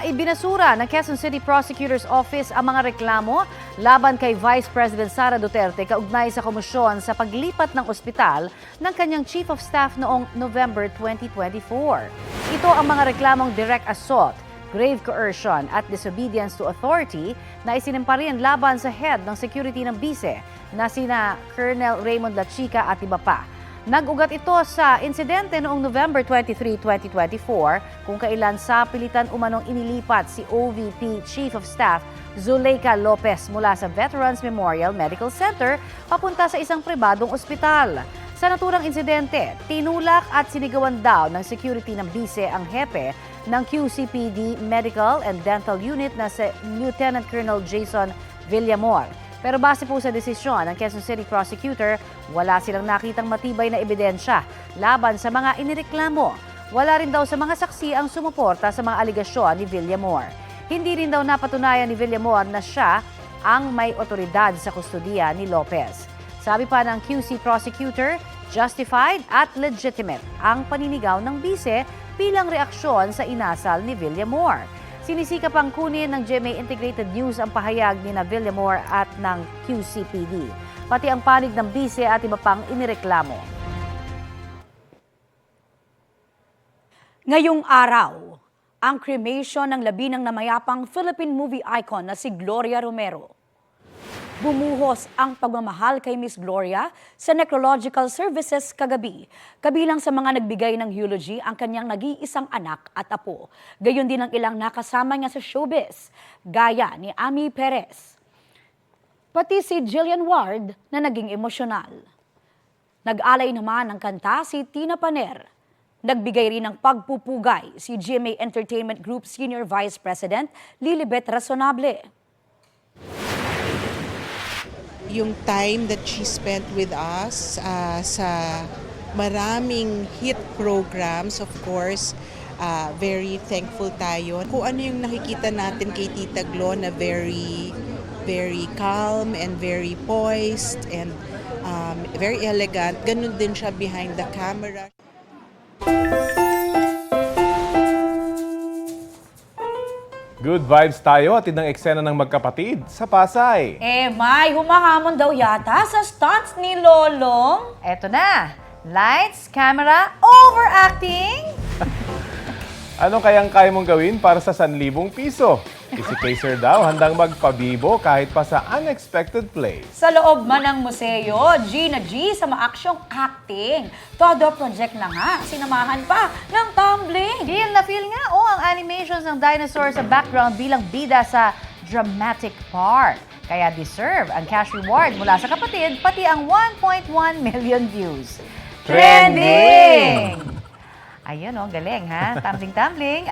Ibinasura ng Quezon City Prosecutor's Office ang mga reklamo laban kay Vice President Sara Duterte kaugnay sa komisyon sa paglipat ng ospital ng kanyang Chief of Staff noong November 2024. Ito ang mga reklamong direct assault, grave coercion at disobedience to authority na isinimpa rin laban sa head ng security ng bise na sina Colonel Raymond Lachica at iba pa. Nag-ugat ito sa insidente noong November 23, 2024 kung kailan sa pilitan umanong inilipat si OVP Chief of Staff Zuleika Lopez mula sa Veterans Memorial Medical Center papunta sa isang pribadong ospital. Sa naturang insidente, tinulak at sinigawan daw ng security ng bise ang hepe ng QCPD Medical and Dental Unit na si Lieutenant Colonel Jason Villamor. Pero base po sa desisyon ng Quezon City Prosecutor, wala silang nakitang matibay na ebidensya laban sa mga inireklamo. Wala rin daw sa mga saksi ang sumuporta sa mga aligasyon ni Villamor. Hindi rin daw napatunayan ni Villamor na siya ang may otoridad sa kustudiya ni Lopez. Sabi pa ng QC Prosecutor, justified at legitimate ang paninigaw ng bise bilang reaksyon sa inasal ni Villamor. Sinisikap ang kunin ng GMA Integrated News ang pahayag ni Villamor at ng QCPD, pati ang panig ng bise at iba pang inireklamo. Ngayong araw, ang cremation ng labi ng namayapang Philippine movie icon na si Gloria Romero. Bumuhos ang pagmamahal kay Miss Gloria sa necrological services kagabi. Kabilang sa mga nagbigay ng eulogy ang kanyang nag-iisang anak at apo. Gayon din ang ilang nakasama niya sa showbiz, gaya ni Ami Perez. Pati si Jillian Ward na naging emosyonal. Nag-alay naman ng kanta si Tina Paner. Nagbigay rin ng pagpupugay si GMA Entertainment Group Senior Vice President Lilibet Razonable. Yung time that she spent with us sa maraming hit programs, of course, very thankful tayo. Kung ano yung nakikita natin kay Tita Glo na very calm and very poised and very elegant, ganun din siya behind the camera. Good vibes tayo at ng eksena ng magkapatid sa Pasay. May humahamon daw yata sa stunts ni Lolong. Eto na, lights, camera, overacting! Ano kayang kaya mong gawin para sa 1,000 piso? Si Kaiser daw handang magpabibo kahit pa sa unexpected place. Sa loob man ng museo, G na G sa maaksyong acting. Todo project na nga, sinamahan pa ng tumbling. Feel na feel nga ang animations ng dinosaur sa background bilang bida sa dramatic part. Kaya deserve ang cash reward mula sa kapatid, pati ang 1.1 million views. Trending! Ayun galing ha, tumbling-tumbling.